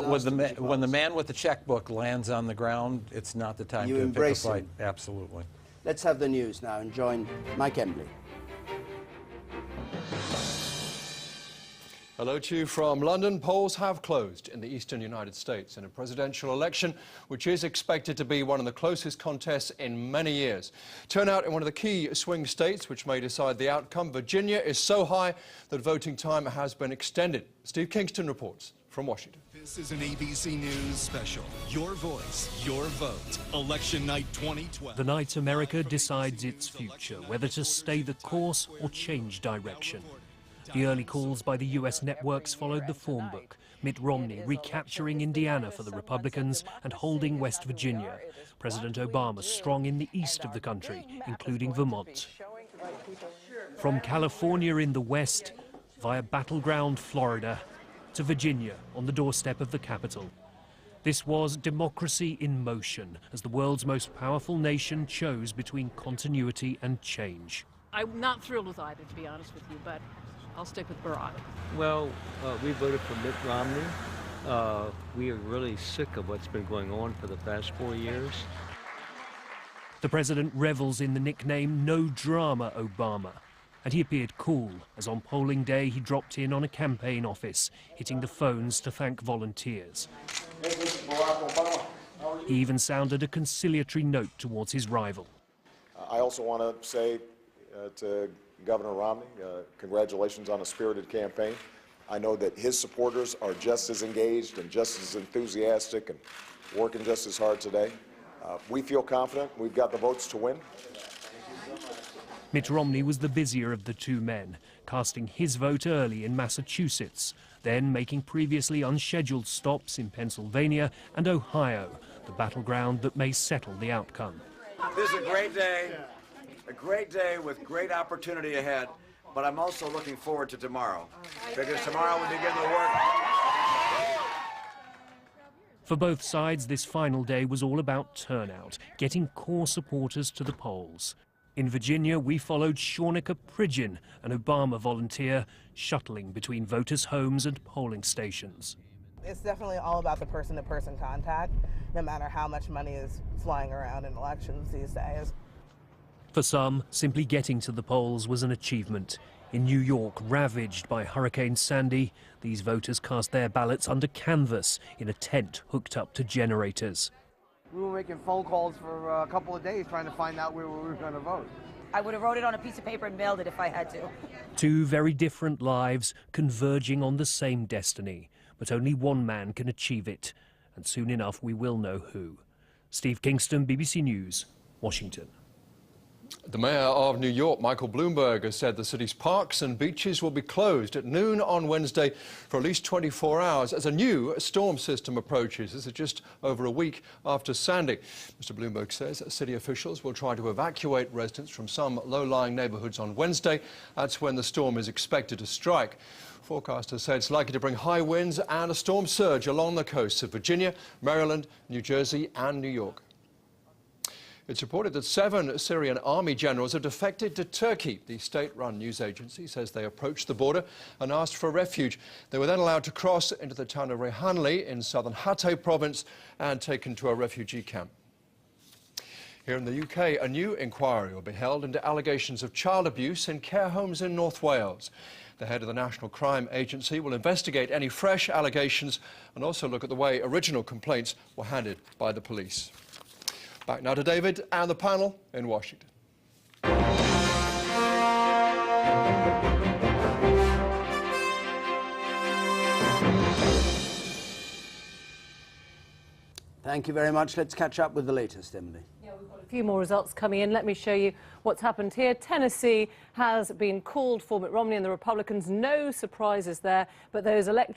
but when the man with the checkbook lands on the ground, it's not the time to pick a fight. Absolutely. Let's have the news now and join Mike Embley. Hello to you from London. Polls have closed in the eastern United States in a presidential election which is expected to be one of the closest contests in many years. Turnout in one of the key swing states which may decide the outcome, Virginia, is so high that voting time has been extended. Steve Kingston reports from Washington. This is an ABC News special. Your voice, your vote. Election night 2012. The night America decides its future, whether to stay the course or change direction. The early calls by the U.S. networks followed the phone book. Mitt Romney recapturing Indiana for the Republicans and holding West Virginia. President Obama strong in the east of the country, including Vermont. From California in the west, via battleground Florida, to Virginia on the doorstep of the Capitol. This was democracy in motion, as the world's most powerful nation chose between continuity and change. I'm not thrilled with either, to be honest with you, but I'll stick with Barack. Well, we voted for Mitt Romney. We are really sick of what's been going on for the past 4 years. The president revels in the nickname No Drama Obama, and he appeared cool as on polling day he dropped in on a campaign office, hitting the phones to thank volunteers. Hey, this is Barack Obama. How are you? He even sounded a conciliatory note towards his rival. I also want to say to Governor Romney, congratulations on a spirited campaign. I know that his supporters are just as engaged and just as enthusiastic and working just as hard today. We feel confident we've got the votes to win. Mitt Romney was the busier of the two men, casting his vote early in Massachusetts, then making previously unscheduled stops in Pennsylvania and Ohio, the battleground that may settle the outcome. This is a great day with great opportunity ahead, but I'm also looking forward to tomorrow, because tomorrow we begin the work. For both sides, this final day was all about turnout, getting core supporters to the polls. In Virginia, we followed Shawnica Pridgeon, an Obama volunteer, shuttling between voters' homes and polling stations. It's definitely all about the person-to-person contact, no matter how much money is flying around in elections these days. For some, simply getting to the polls was an achievement. In New York, ravaged by Hurricane Sandy, these voters cast their ballots under canvas in a tent hooked up to generators. We were making phone calls for a couple of days trying to find out where we were going to vote. I would have wrote it on a piece of paper and mailed it if I had to. Two very different lives converging on the same destiny, but only one man can achieve it, and soon enough we will know who. Steve Kingston, BBC News, Washington. The mayor of New York, Michael Bloomberg, has said the city's parks and beaches will be closed at noon on Wednesday for at least 24 hours as a new storm system approaches. This is just over a week after Sandy. Mr. Bloomberg says city officials will try to evacuate residents from some low-lying neighborhoods on Wednesday. That's when the storm is expected to strike. Forecasters say it's likely to bring high winds and a storm surge along the coasts of Virginia, Maryland, New Jersey and New York. It's reported that 7 Syrian army generals have defected to Turkey. The state-run news agency says they approached the border and asked for refuge. They were then allowed to cross into the town of Reyhanli in southern Hatay province and taken to a refugee camp. Here in the UK, a new inquiry will be held into allegations of child abuse in care homes in North Wales. The head of the National Crime Agency will investigate any fresh allegations and also look at the way original complaints were handled by the police. Back now to David and the panel in Washington. Thank you very much. Let's catch up with the latest, Emily. Yeah, we've got a few more results coming in. Let me show you what's happened here. Tennessee has been called for Mitt Romney and the Republicans. No surprises there, but those electoral